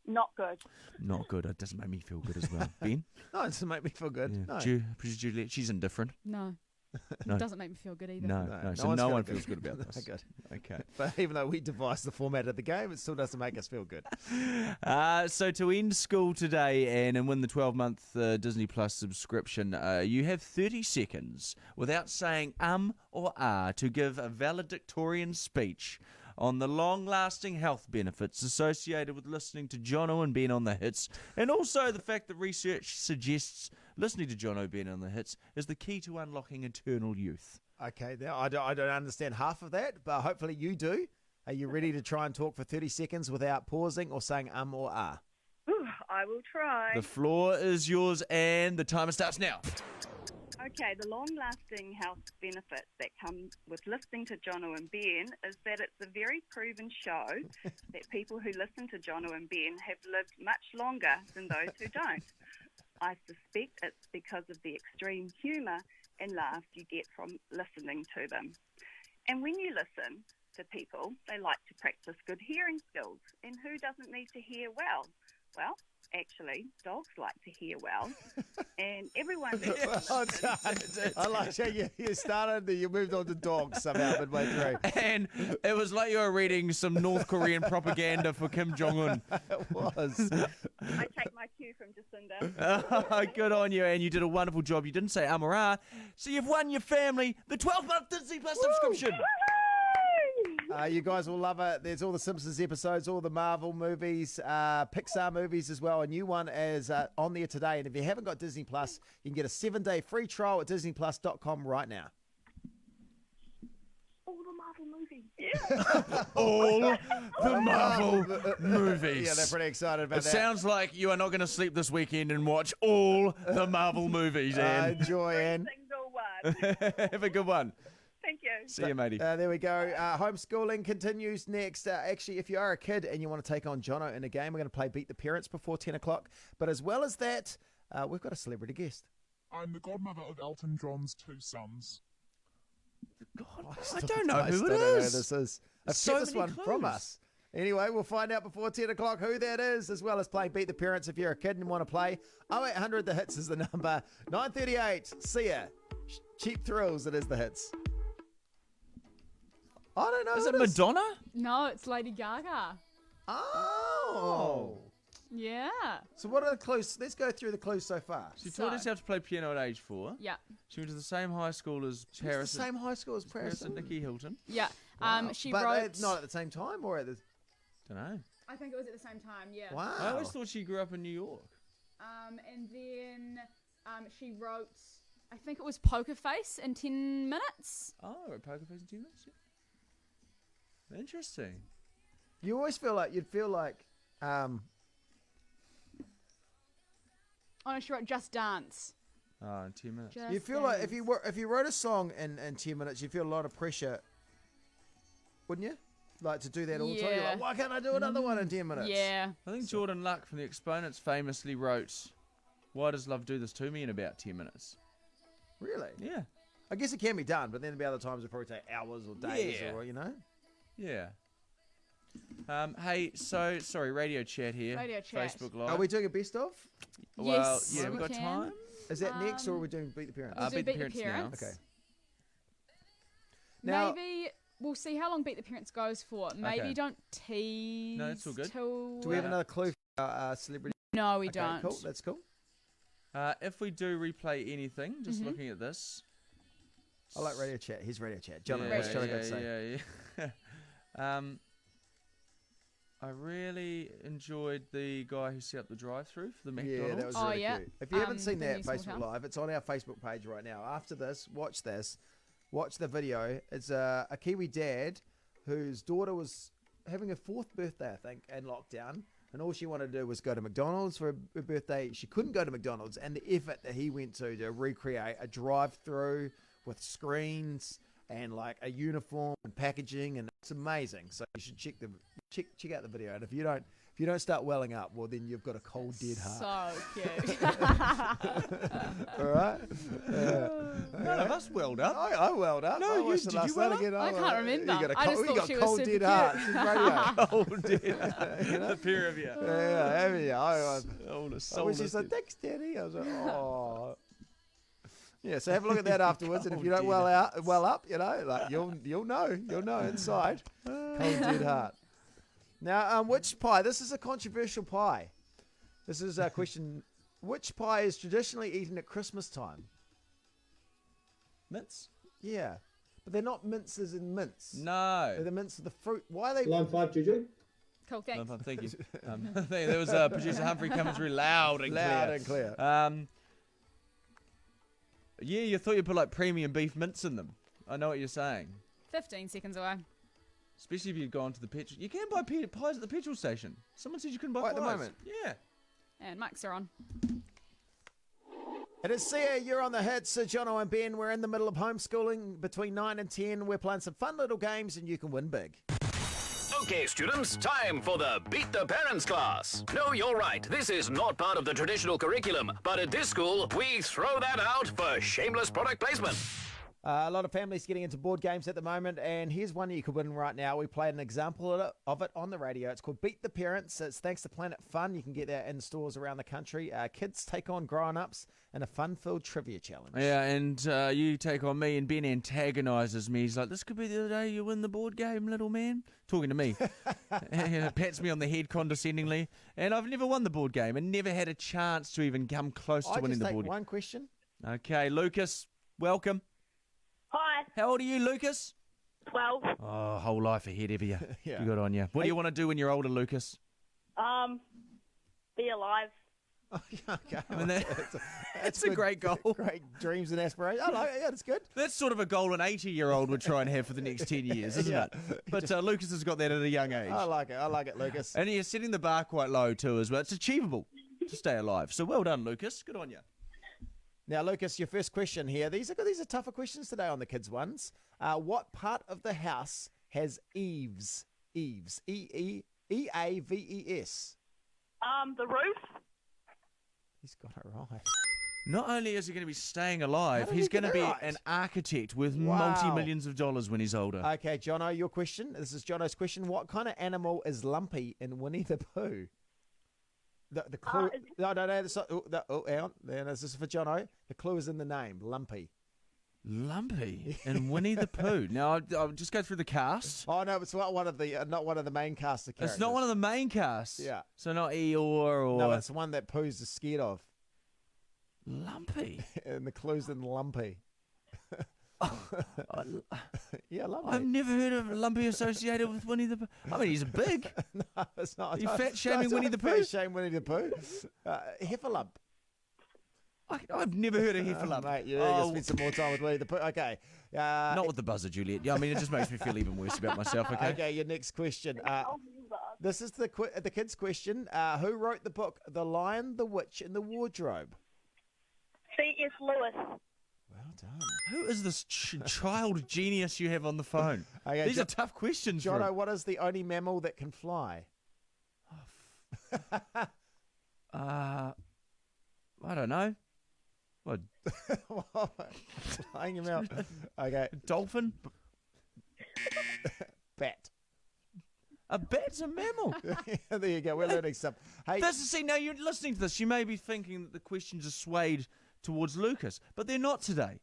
Not good. Not good. It doesn't make me feel good as well. Ben? No, it doesn't make me feel good. Yeah. No. Juliet, she's indifferent. No. No. It doesn't make me feel good either. No, No, so one's no feeling one feels good about this. Good. Okay. But even though we devised the format of the game, it still doesn't make us feel good. So to end school today and win the 12-month Disney Plus subscription, you have 30 seconds without saying or to give a valedictorian speech on the long-lasting health benefits associated with listening to Jono and Ben on the hits, and also the fact that research suggests listening to Jono and Ben on the hits is the key to unlocking eternal youth. Okay, now I don't understand half of that, but hopefully you do. Are you ready to try and talk for 30 seconds without pausing or saying or ah? Ooh, I will try. The floor is yours, and the timer starts now. Okay, the long-lasting health benefits that come with listening to Jono and Ben is that it's a very proven show that people who listen to Jono and Ben have lived much longer than those who don't. I suspect it's because of the extreme humour and laugh you get from listening to them. And when you listen, to people, they like to practice good hearing skills. And who doesn't need to hear well? Well, actually, dogs like to hear well. And everyone that's Well done. I like how you started, then you moved on to dogs somehow midway through. And it was like you were reading some North Korean propaganda for Kim Jong-un. It was. I take my cue from Jacinda. Good on you, and you did a wonderful job. You didn't say Amara, so you've won your family the 12-month Disney Plus subscription. You guys will love it. There's all the Simpsons episodes, all the Marvel movies, Pixar movies as well. A new one is on there today. And if you haven't got Disney Plus, you can get a 7-day free trial at disneyplus.com right now. All the Marvel movies. Yeah. All the Marvel movies. Yeah, they're pretty excited about It that. sounds like you are not going to sleep this weekend and watch all the Marvel movies, Anne. Enjoy, Anne. Single one. Have a good one. Thank you. See you, matey. There we go. Homeschooling continues next. Actually, if you are a kid and you want to take on Jono in a game, we're going to play Beat the Parents before 10 o'clock. But as well as that, we've got a celebrity guest. I'm the godmother of Elton John's 2 sons. God, I don't know who I it still don't know who is. this is. I've So kept this many one from clues. us. Anyway, we'll find out before 10 o'clock who that is, as well as playing Beat the Parents if you're a kid and want to play. 0800 The Hits is the number. 9:38. See ya. Cheap Thrills, it is the hits. I don't know. Is who it Madonna? No, it's Lady Gaga. Oh. Yeah. So what are the clues? Let's go through the clues so far. She taught So- herself to play piano at age 4. Yeah. She went to the same high school as She's the Paris. same high school as Paris Paris. and Nikki Hilton. Yeah. Wow. She but wrote. they're not at the same time, or at the... Don't know. I think it was at the same time. Yeah. Wow. I always thought she grew up in New York. And then she wrote. I think it was Poker Face in 10 minutes. Oh, at Poker Face in 10 minutes. Yeah. Interesting. You always feel like Oh no, she wrote Just Dance. Oh, in 10 minutes. Just you feel like Dance. if you wrote a song in 10 minutes, you feel a lot of pressure, wouldn't you? Like to do that all the time. You're Yeah. like, why can't I do another one in 10 minutes? Yeah. I think Jordan Luck from the Exponents famously wrote, "Why does love do this to me?" in about 10 minutes. Really? Yeah. I guess it can be done, but then there'll be other times it probably take hours or days Yeah. or, you know? Yeah. Hey, so sorry, radio chat here. Radio chat. Facebook Live. Are we doing a best of? Well, Yes, yeah, we we got can. time. Is that next or are we doing Beat the Parents? We'll do Beat the Parents now. Okay. Now- Maybe we'll see how long Beat the Parents goes for. Maybe Okay. don't tease. No, it's all good. Till... Do we have another clue for our celebrity? No, we Okay, don't. cool. That's cool. If we do replay anything, just Mhm. looking at this. I like radio chat. Here's radio chat. John, yeah, what's Johnny got to say? yeah. I really enjoyed the guy who set up the drive-through for the McDonald's. Yeah, that was Oh, really yeah. cute. If you haven't seen the that new small Facebook town. Live, it's on our Facebook page right now. After this, watch the video. It's a Kiwi dad whose daughter was having her 4th birthday, I think, in lockdown, and all she wanted to do was go to McDonald's for her birthday. She couldn't go to McDonald's, and the effort that he went to recreate a drive-through with screens and like a uniform and packaging, and it's amazing. So you should check out the video. And if you don't start welling up, well then you've got a cold dead heart. So cute. All right. None of us welled up. I welled up. No, I you- watched it did you last well night up? again. I can't remember. You got a I cold, just you thought got she was cold super dead cute. heart. She's radio. Oh dear. You know? The pair of you. Yeah, haven't you? I Oh, was just like, thanks, Daddy. I was like, oh. Yeah, so have a look at that afterwards, and if you don't well up, you know, like you'll know inside. Cold dead heart. Now, which pie? This is a controversial pie. This is a question. Which pie is traditionally eaten at Christmas time? Mints? Yeah, but they're not minces in mints. No. They're the mints of the fruit. Why are they? Line 5, Juju. Cool, thanks. Thank you. There was producer Humphrey coming through loud and clear. Yeah, you thought you put like premium beef mints in them. I know what you're saying. 15 seconds away. Especially if you've gone to the petrol. You can buy pies at the petrol station. Someone said you couldn't buy pies. At the moment? Yeah. And mics are on. It is Sia, you're on the hits. Jono and Ben, we're in the middle of homeschooling between 9 and 10. We're playing some fun little games and you can win big. Okay, students, time for the Beat the Parents class. No, you're right. This is not part of the traditional curriculum, but at this school, we throw that out for shameless product placement. A lot of families getting into board games at the moment, and here's one you could win right now. We played an example of it on the radio. It's called Beat the Parents. It's thanks to Planet Fun. You can get that in stores around the country. Kids take on grown-ups in a fun-filled trivia challenge. Yeah, and you take on me, and Ben antagonises me. He's like, this could be the day you win the board game, little man. Talking to me. And pats me on the head condescendingly. And I've never won the board game and never had a chance to even come close to winning the board game. One question. Okay, Lucas, welcome. Hi. How old are you, Lucas? 12. Oh, whole life ahead of you. Yeah. Good on you. What do you want to do when you're older, Lucas? Be alive. Okay. I mean, that's a good. great goal. Great dreams and aspirations. I like it. Yeah, that's good. That's sort of a goal an 80-year-old would try and have for the next 10 years, isn't Yeah. it? But Lucas has got that at a young age. I like it, Lucas. And you're setting the bar quite low too as well. It's achievable to stay alive. So well done, Lucas. Good on you. Now, Lucas, your first question here. These are tougher questions today on the kids' ones. What part of the house has eaves? Eaves. E-A-V-E-S. The roof. He's got it right. Not only is he going to be staying alive, How did he's he get going to it be right? an architect with Wow. multi-millions of dollars when he's older. Okay, Jono, your question. This is Jono's question. What kind of animal is Lumpy in Winnie the Pooh? The clue. No. That's not, hang on. This is for Jono. The clue is in the name. Lumpy. Lumpy and Winnie the Pooh. Now, I'll just go through the cast. Oh no, it's not one of the main cast of characters. It's not one of the main casts. Yeah. So not Eeyore or... No, it's the one that Pooh's is scared of. Lumpy. And the clue's in Lumpy. Yeah, Lumpy. I've never heard of Lumpy associated with Winnie the Pooh. I mean, he's big. No, it's not. You fat shaming Winnie the Pooh? Shame Winnie the Pooh. Heffalump. I've never heard of Heffalump. Mate, you're going to spend some more time with Winnie the Pooh. Okay. Not with the buzzer, Juliet. Yeah, I mean, it just makes me feel even worse about myself, okay? Okay, your next question. This is the kids' question. Who wrote the book The Lion, the Witch, and the Wardrobe? C.S. Lewis. Well done. Who is this child genius you have on the phone? Okay, These are tough questions. for Jono, him. what is the only mammal that can fly? I don't know. What? Flying him out. Okay. Dolphin? Bat. A bat's a mammal. There you go. We're learning something. Hey, See, now you're listening to this. You may be thinking that the questions are swayed towards Lucas, but they're not today.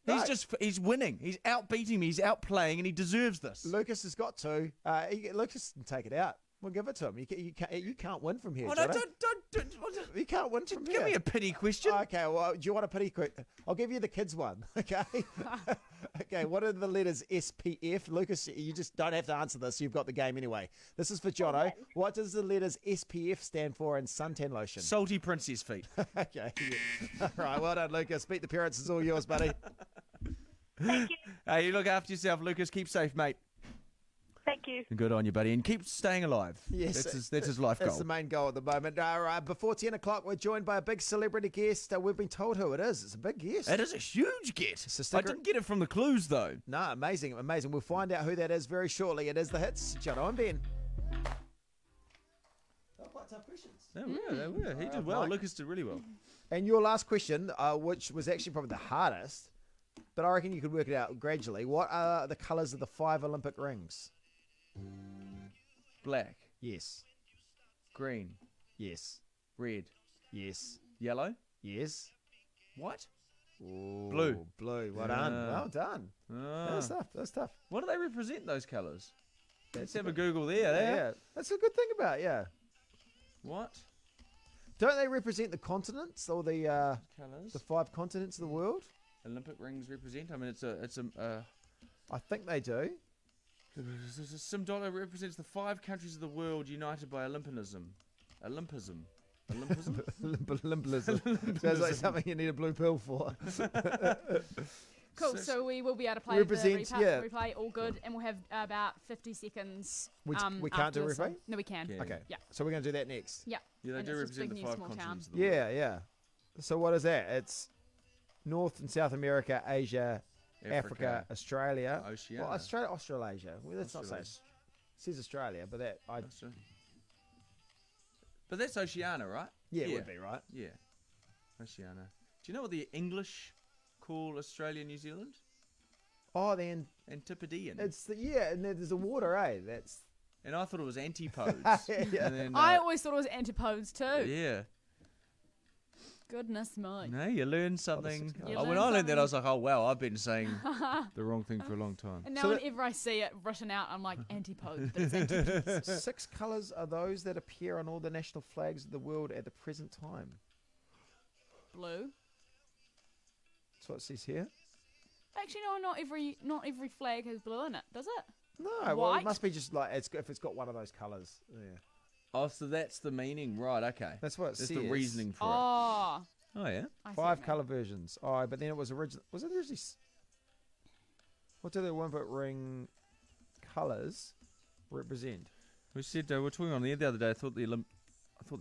No. He's winning. He's outbeating me. He's outplaying, and he deserves this. Lucas has got to. Lucas can take it out. We'll give it to him. You can't win from here. Oh, no, Jono. don't. You can't win from here. Give me a pity question. Okay, well, do you want a pity question? I'll give you the kids one, okay? Okay, what are the letters SPF? Lucas, you just don't have to answer this. You've got the game anyway. This is for Jono. What does the letters SPF stand for in suntan lotion? Salty princess feet. Okay. Yeah. All right, well done, Lucas. Beat the parents. It's all yours, buddy. Thank you. Hey, you look after yourself, Lucas. Keep safe, mate. Thank you. Good on you, buddy. And keep staying alive. Yes, That's his life That's goal. the main goal at the moment. All right, before 10 o'clock, we're joined by a big celebrity guest. We've been told who it is. It's a big guest. It is a huge get. So I stick didn't get it from the clues, though. No, amazing. We'll find out who that is very shortly. It is the hits. Jono and Ben. They're quite tough questions. They were. He did well. Mike. Lucas did really well. And your last question, which was actually probably the hardest, but I reckon you could work it out gradually. What are the colours of the 5 Olympic rings? Black, Yes. green, Yes. red, Yes. yellow, Yes. white. Ooh, Blue. Blue. Well done. Yeah. Well done. That's tough. That's tough. What do they represent, those colours? Let's have a Google there. Yeah. That's a good thing about it, yeah. What Don't they represent the continents or the colours? 5 continents of the world? Olympic rings represent. I mean, it's a. I think they do. Some dollar represents the 5 countries of the world united by Olympism. Olympism. Limbelism. Sounds like something you need a blue pill for. Cool, so we will be able to play Represent, the yeah. replay, all good, and we'll have about 50 seconds. We can't do a after this. replay? No, we can. Yeah. Okay. Yeah. So we're going to do that next. Yeah. Yeah, they And do it's just represent big the news, 5 small continents town. of the world. Yeah. So what is that? It's North and South America, Asia, Africa, Australia. Oceania. Well, Australasia. Well, let's not say it says Australia, but But that's Oceania, right? it would be, right? Yeah. Oceania. Do you know what the English call Australia and New Zealand? Oh, then Antipodean. it's and there's the water, eh? That's And I thought it was antipodes. Yeah. And then, I always thought it was antipodes too. yeah. Goodness me. No, you learn something. You When learn I learned that, I was something. like, oh, wow, I've been saying the wrong thing for a long time. And now So whenever I see it written out, I'm like, antipodes, but it's antipodes. 6 colours are those that appear on all the national flags of the world at the present time. Blue. That's what it says here. Actually, no, not every flag has blue in it, does it? No, well, White? it must be just like if it's got one of those colours. Yeah, Oh, so that's the meaning. Right, okay. that's what it That's says. the reasoning for Oh, it. Oh, yeah. I see 5 what you colour versions. Oh, but then it was original. Was it originally? What do the Olympic ring colours represent? We said, we were talking on the air the other day, I thought the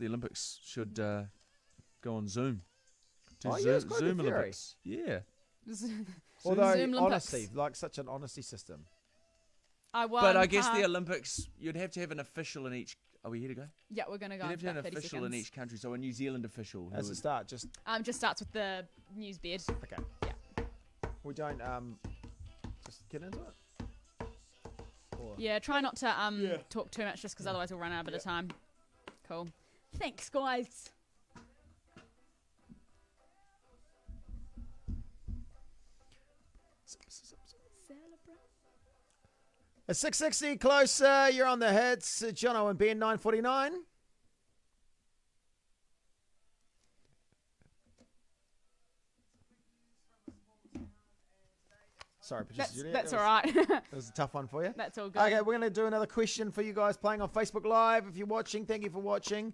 Olympics should go on Zoom. Do Oh, yeah, it's quite a Zoom good theory. Olympics. Yeah. mean. Although Zoom Olympics. honesty, like such an honesty system. I won. But I guess the Olympics, you'd have to have an official in each. Are we here to go? Yeah, we're gonna go. You'd in have to have about an 30 official seconds. in each country. So a New Zealand official. who As a would- start, just Just starts with the news bed. okay. Yeah. We don't just get into it. Or, Yeah, try not to talk too much just because otherwise we'll run out of bit of time. Cool. Thanks, guys. It's 6:60 closer. You're on the hits. Jono and Ben 9:49. Sorry, producer That's Juliet, that's that all right. That was a tough one for you. That's all good. Okay, we're going to do another question for you guys playing on Facebook Live. If you're watching, thank you for watching.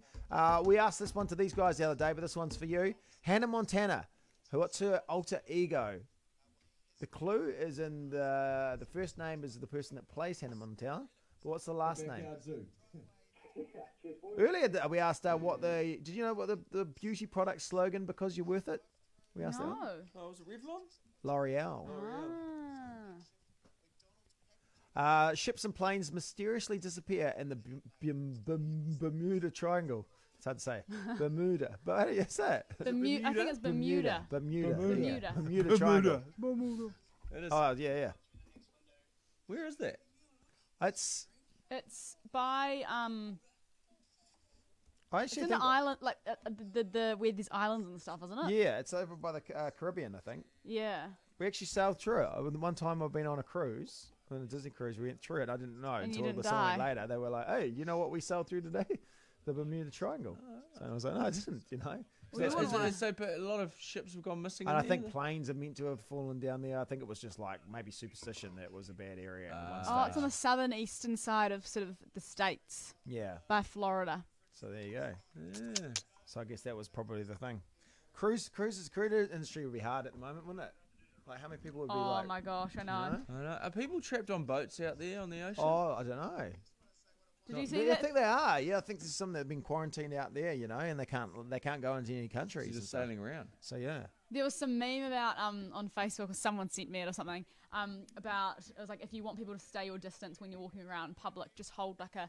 We asked this one to these guys the other day, but this one's for you. Hannah Montana, what's her alter ego? The clue is in the first name is the person that plays Hannah Montana, but what's the last name? Earlier we asked did you know what the beauty product slogan, because you're worth it? We asked that one. No. Oh, was it Revlon? L'Oreal. Ah. Ships and planes mysteriously disappear in the Bermuda Triangle. It's hard to say. Bermuda. But how do you say it? I think it's Bermuda. Bermuda. Bermuda. Bermuda Triangle. It is. Oh, yeah. Where is that? It's It's by I it's actually in think the island, like the where there's islands and stuff, isn't it? yeah, it's over by the Caribbean, I think. Yeah. We actually sailed through it. One time I've been on a cruise, on a Disney cruise, we went through it. I didn't know And you until didn't someone die. later. They were like, "Hey, you know what we sailed through today? The Bermuda Triangle." So I was like, "No, I didn't." You know. We That's wouldn't what- wanna- So, but a lot of ships have gone missing. and I in think there? planes are meant to have fallen down there. I think it was just like maybe superstition that it was a bad area. At one Oh, it's on stage. the southern eastern side of sort of the states Yeah. by Florida. So there you go. Yeah. So I guess that was probably the thing. Cruise industry would be hard at the moment, wouldn't it? Like how many people would be Oh like? my gosh, I know. you know? I don't know. Are people trapped on boats out there on the ocean? Oh, I don't know. Did you see I that? think they are. Yeah, I think there's some that have been quarantined out there, you know, and they can't go into any So countries. you're and just stuff. sailing around. So yeah. There was some meme about on Facebook, or someone sent me it or something, about it was like if you want people to stay your distance when you're walking around in public, just hold like a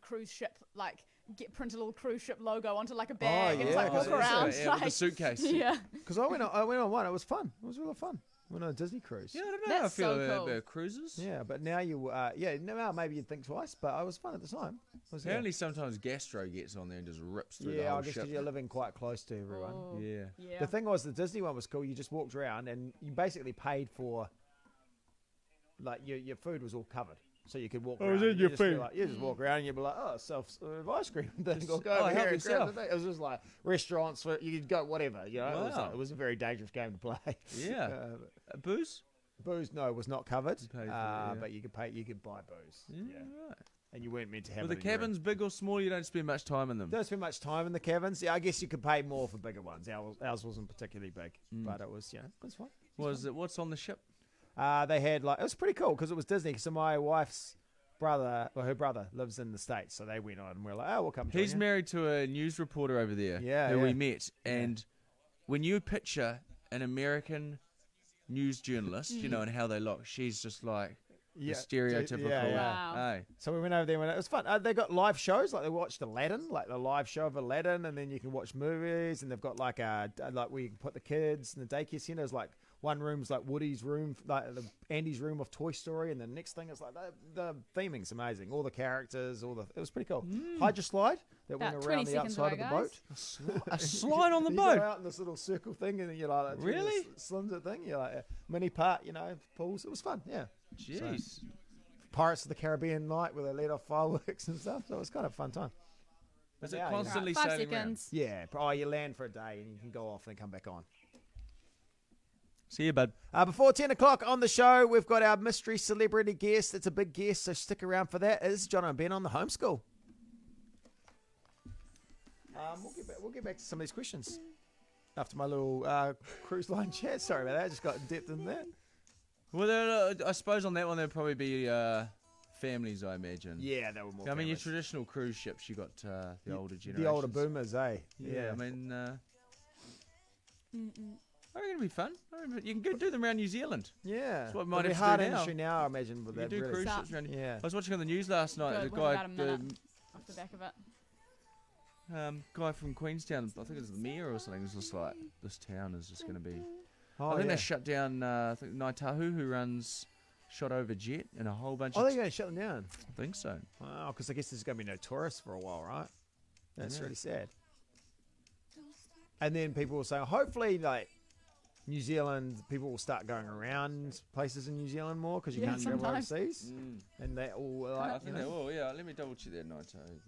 cruise ship, like print a little cruise ship logo onto like a bag and just like yeah, walk yeah, around. yeah, with like, the suitcase. Yeah. Because I went on one. It was fun. It was really fun. Went on a Disney cruise. Yeah, I don't know how I That's feel so about, cool. cruises. Yeah, but now now maybe you'd think twice, but I was fun at the time. It was, Apparently sometimes Gastro gets on there and just rips through the yeah, whole I guess ship. because you're living quite close to everyone. Oh, Yeah. yeah. The thing was, the Disney one was cool. You just walked around and you basically paid for, like, your food was all covered. So you could walk around. is it and your you just be food? Like, you just walk around and you'd be like, oh, self-serve ice cream thing. Or go oh, over help here and grab yourself. the thing. It was just like restaurants where you could go whatever. You know, Wow. it was a very dangerous game to play. Yeah. Booze? Booze, no, was not covered. You paid for it, yeah. But you could pay. You could buy booze. Yeah. Right. And you weren't meant to have Were it. the in your room. cabins big or small? You don't spend much time in them. Don't spend much time in the cabins. Yeah, I guess you could pay more for bigger ones. Ours wasn't particularly big, but it was, it was fun. What's on the ship? They had it was pretty cool because it was Disney. So my wife's brother, her brother lives in the States, so they went on and we're like, oh, we'll come join He's you. married to a news reporter over there Yeah, who yeah. we met. And when you picture an American news journalist, you know, and how they look, she's just like the stereotypical. Yeah, yeah. Wow. Hey. So we went over there and it was fun. They got live shows, like they watched Aladdin, like the live show of Aladdin, and then you can watch movies, and they've got like where you can put the kids and the daycare centers, like one room's like Woody's room, like Andy's room of Toy Story, and the next thing is like the theming's amazing. All the characters, it was pretty cool. Hydro slide that went About around 20 the seconds outside away, of the boat. A slide on the You boat. go out in this little circle thing, and then you're like, Really? slingshot thing. You're like a mini part, pools. It was fun. Yeah. Jeez. Pirates of the Caribbean night where they let off fireworks and stuff. So it was kind of a fun time. Is it Yeah, constantly Right, 5 sailing around? seconds. Yeah. Oh, you land for a day and you can go off and then come back on. See you, bud. Before 10 o'clock on the show, we've got our mystery celebrity guest. It's a big guest, so stick around for that. It's Jono and Ben on the homeschool. We'll get back to some of these questions after my little cruise line chat. Sorry about that. I just got in depth in that. Well, I suppose on that one there'll probably be families, I imagine. Yeah, they were more I mean, your families. traditional cruise ships, you got the older generations. The older boomers, eh? Yeah, I mean, I reckon it'll be fun. You can go do them around New Zealand. Yeah. That's what we might It'll be have to hard do now. industry now, I imagine. With You that can do really. cruise ships around. Yeah. I was watching on the news last night. Good, The we have about a minute off the back of it. guy from Queenstown, I think it's the mayor or something, was just like, this town is just going to be. Oh, I think yeah. they shut down. I think Naitahu, who runs Shot Over Jet, and a whole bunch. Oh, of they're going to shut them down. I think so. Wow, because I guess there's going to be no tourists for a while, right? That's Yeah. really sad. And then people will say, hopefully, like, New Zealand, people will start going around places in New Zealand more because you Yeah, can't travel sometimes. overseas. And they all like, I think they will. Yeah, let me double check that Naitahu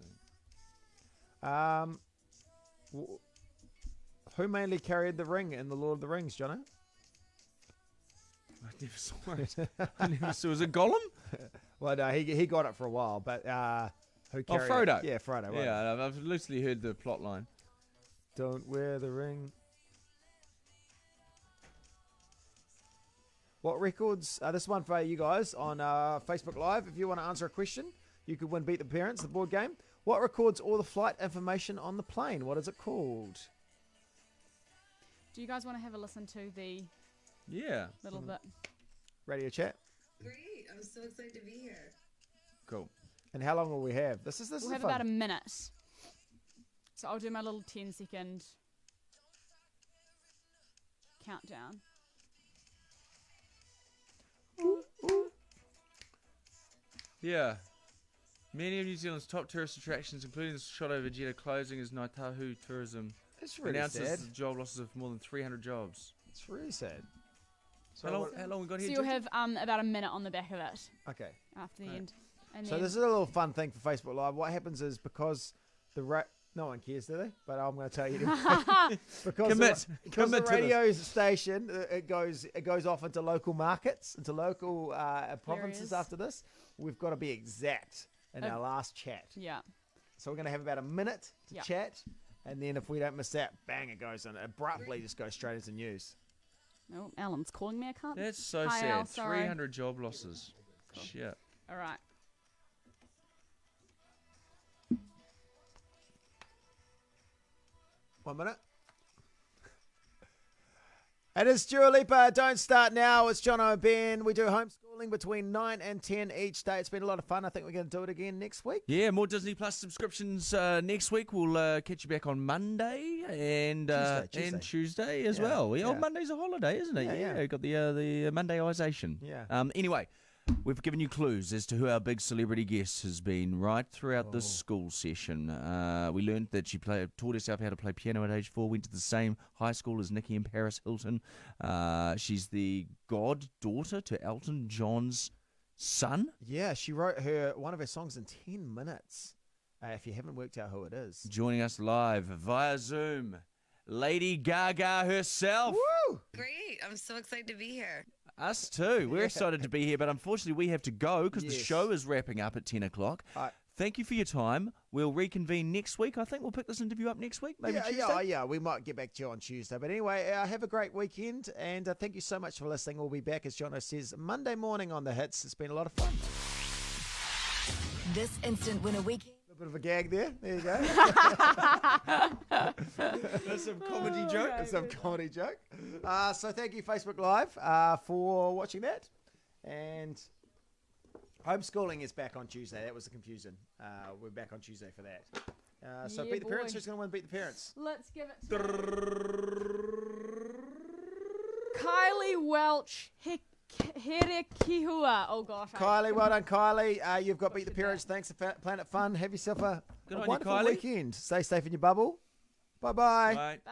thing. Who mainly carried the ring in the Lord of the Rings, Jono? I never saw it. I never saw. Was it Gollum? Well, no, he got it for a while, but who Oh, carried Frodo. it? Yeah, Frodo. Right. Yeah, I've loosely heard the plot line. Don't wear the ring. What records? This one for you guys on Facebook Live. If you want to answer a question, you could win Beat the Parents, the board game. What records all the flight information on the plane? What is it called? Do you guys want to have a listen to the Yeah. little bit? Radio chat. Great. I'm so excited to be here. Cool. And how long will we have? This We'll is have fun. about a minute. So I'll do my little 10-second countdown. Yeah. Many of New Zealand's top tourist attractions, including the Shot Over Jet, are closing as Naitahu Tourism It's really announces sad. the job losses of more than 300 jobs. It's really sad. So How long we got So here? you'll Gigi? have about a minute on the back of it okay. after the Right. end. And So then this is a little fun thing for Facebook Live. What happens is because no one cares, do they? But I'm going to tell you anyway. because Commit. because Commit the to radio station it goes off into local markets, into local provinces Areas. after this. We've got to be exact in our last chat. yeah. So we're going to have about a minute to Yeah. chat, and then if we don't miss that, bang, it goes and abruptly just goes straight into news. Oh, Alan's calling me. I can't. That's so Hi, sad. Al, sorry. 300 job losses. Shit. All right. One minute. It is Dua Lipa. Don't start now. It's Jono and Ben. We do homeschooling between 9 and 10 each day. It's been a lot of fun. I think we're going to do it again next week. Yeah, more Disney Plus subscriptions next week. We'll catch you back on Monday and Tuesday. and Tuesday as Yeah, well. yeah. Oh, Monday's a holiday, isn't it? Yeah. Got the Mondayisation. Yeah. Anyway, we've given you clues as to who our big celebrity guest has been right throughout this school session. We learned that she taught herself how to play piano at age 4, went to the same high school as Nikki and Paris Hilton. She's the goddaughter to Elton John's son. Yeah, she wrote one of her songs in 10 minutes. If you haven't worked out who it is. Joining us live via Zoom, Lady Gaga herself. Woo! Great. I'm so excited to be here. Us too. We're excited to be here, but unfortunately we have to go because the Yes. show is wrapping up at 10 o'clock. Thank you for your time. We'll reconvene next week. I think we'll pick this interview up next week, maybe Tuesday. Yeah, we might get back to you on Tuesday. But anyway, have a great weekend, and thank you so much for listening. We'll be back, as Jono says, Monday morning on The Hits. It's been a lot of fun. This instant winner weekend. A bit of a gag there. There you go. That's some comedy joke. That's some comedy joke. So thank you, Facebook Live, for watching that. And homeschooling is back on Tuesday. That was the confusion. We're back on Tuesday for that. So Yeah, Beat the Parents. boy. Who's going to win Beat the Parents? Let's give it to Kylie Welch Herekihua. Oh gosh. Kylie, well done, Kylie. You've got Beat the Peerage. Thanks for Planet Fun. Have yourself a Good on you, wonderful Kylie. weekend. Stay safe in your bubble. Bye-bye. Right. Bye.